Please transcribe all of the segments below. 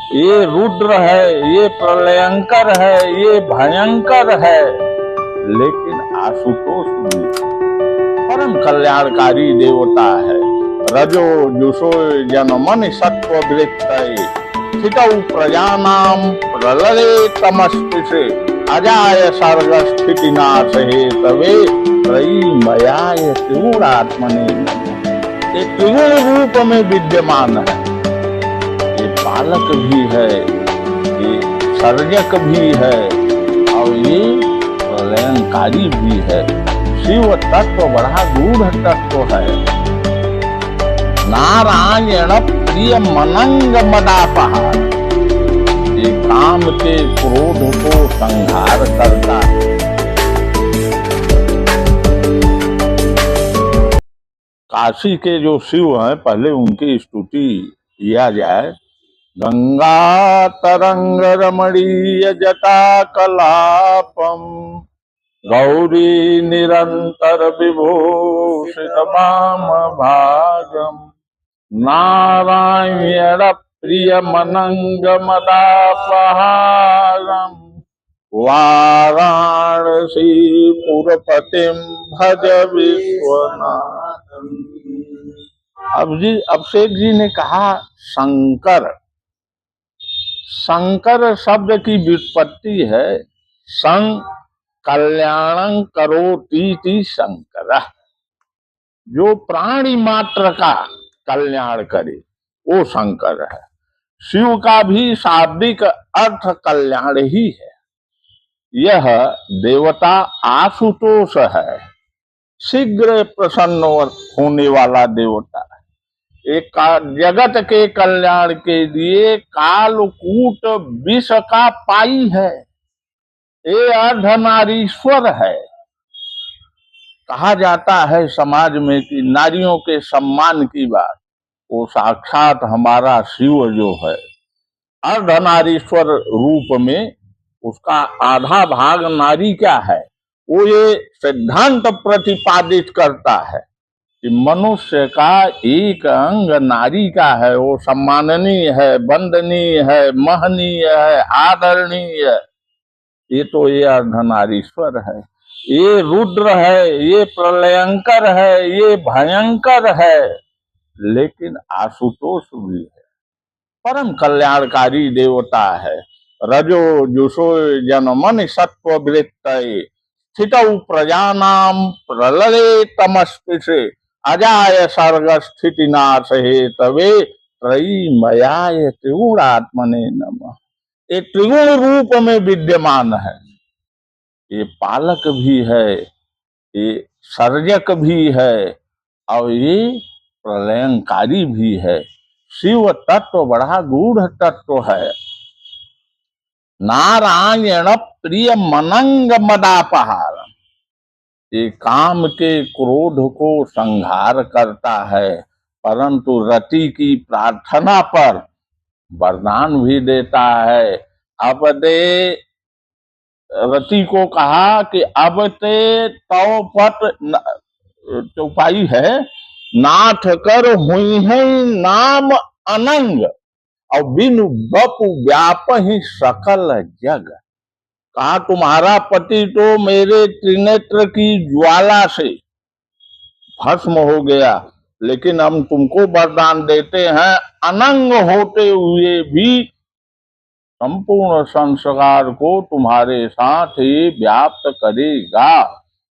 ये रुद्र है, ये प्रलयंकर है, ये भयंकर है, लेकिन आशुतोष भी परम कल्याणकारी देवता है। रजो जुषो जनमन सत्व वृत्तये स्थितौ प्रजानां प्रलये तमस्पृशे अजाय सर्ग स्थिति नाश हेतवे त्रयीमयाय त्रिगुणात्मने नमः। ये त्रिगुण रूप में विद्यमान है। ये पालक भी है, ये सर्जक भी है और ये प्रलयंकारी भी है। शिव तत्व बड़ा गूढ़ तत्व है। नारायण प्रिय मनंग मदापहार, ये काम के क्रोध को संहार करता है। काशी के जो शिव हैं, पहले उनकी स्तुति किया जाए। गंगा तरंग रमणीय जटा कलापम गौरी निरंतर विभूषित वाम भागम नारायण प्रिय मनंग मदापहारम वाराणसी पुरपतिम भज विश्वनाथम। अभिषेक जी ने कहा शंकर। शंकर शब्द की व्युत्पत्ति है सं कल्याणं करोतीति शंकर, जो प्राणी मात्र का कल्याण करे वो शंकर है। शिव का भी शाब्दिक अर्थ कल्याण ही है। यह देवता आशुतोष है, शीघ्र प्रसन्न होने वाला देवता है। एक जगत के कल्याण के लिए कालकूट विष का पाई है। ये अर्धनारीश्वर है। कहा जाता है समाज में कि नारियों के सम्मान की बात, वो साक्षात हमारा शिव जो है अर्धनारीश्वर रूप में, उसका आधा भाग नारी क्या है, वो ये सिद्धांत प्रतिपादित करता है कि मनुष्य का एक अंग नारी का है। वो सम्माननीय है, वंदनीय है, महनीय है, आदरणीय है। ये तो ये अर्धनारीश्वर है। ये रुद्र है, ये प्रलयंकर है, ये भयंकर है, लेकिन आशुतोष भी है। परम कल्याणकारी देवता है। रजो जुषो जनमन सत्व वृत्तये स्थितौ प्रजानां प्रलये तमस्पृशे अजाय सर्ग स्थिति नाश हेतवे त्रयीमयाय त्रिगुणात्मने नमः। ये त्रिगुण रूप में विद्यमान है। ये पालक भी है, ये सर्जक भी है और ये प्रलयंकारी भी है। शिव तत्व बड़ा गूढ़ तत्व है। नारायण प्रिय मनंग मदापहार, ये काम के क्रोध को संहार करता है, परंतु रति की प्रार्थना पर वरदान भी देता है। अब दे रति को कहा कि अब ते तव पट चौपाई है, नाथ कर हुई है नाम अनंग और बिनु बपु व्याप ही सकल जग। कहा तुम्हारा पति तो मेरे त्रिनेत्र की ज्वाला से भस्म हो गया, लेकिन हम तुमको वरदान देते हैं अनंग होते हुए भी संपूर्ण संस्कार को तुम्हारे साथ ही व्याप्त करेगा।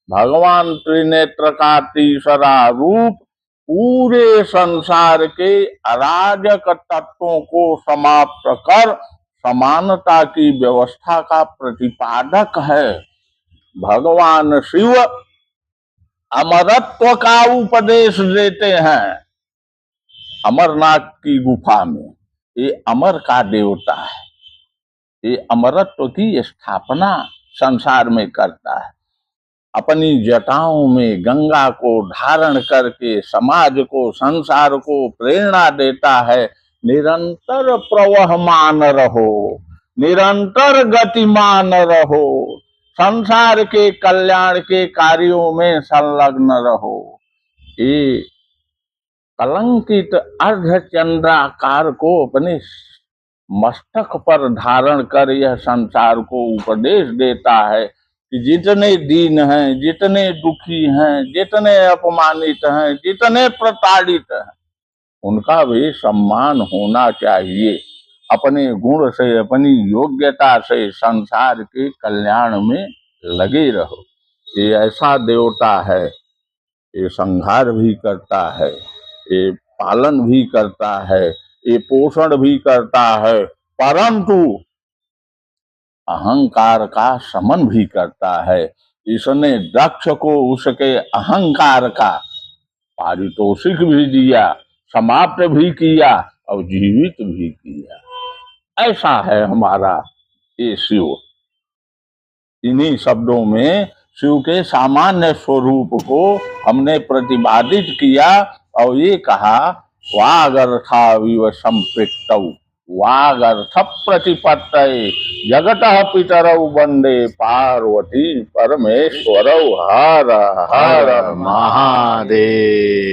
भगवान त्रिनेत्र का तीसरा रूप पूरे संसार के अराजक तत्वों को समाप्त कर समानता की व्यवस्था का प्रतिपादक है। भगवान शिव अमरत्व का उपदेश देते हैं अमरनाथ की गुफा में। ये अमर का देवता है। ये अमरत्व की स्थापना संसार में करता है। अपनी जटाओं में गंगा को धारण करके समाज को, संसार को प्रेरणा देता है। निरंतर प्रवहमान रहो, निरंतर गतिमान रहो, संसार के कल्याण के कार्यों में संलग्न रहो। ये कलंकित अर्धचंद्राकार को अपने मस्तक पर धारण कर यह संसार को उपदेश देता है कि जितने दीन हैं, जितने दुखी हैं, जितने अपमानित हैं, जितने प्रताड़ित हैं, उनका भी सम्मान होना चाहिए। अपने गुण से, अपनी योग्यता से संसार के कल्याण में लगे रहो। ये ऐसा देवता है, ये संहार भी करता है, ये पालन भी करता है, ये पोषण भी करता है, परंतु अहंकार का शमन भी करता है। इसने दक्ष को उसके अहंकार का पारितोषिक भी दिया, समाप्त भी किया और जीवित भी किया। ऐसा है हमारा ये शिव। इन्हीं शब्दों में शिव के सामान्य स्वरूप को हमने प्रतिपादित किया और ये कहा वागर्थाविव संपृक्तौ वागर्थ प्रतिपत्तये जगतः पितरौ वंदे पार्वती परमेश्वरौ। हर हर महादेव।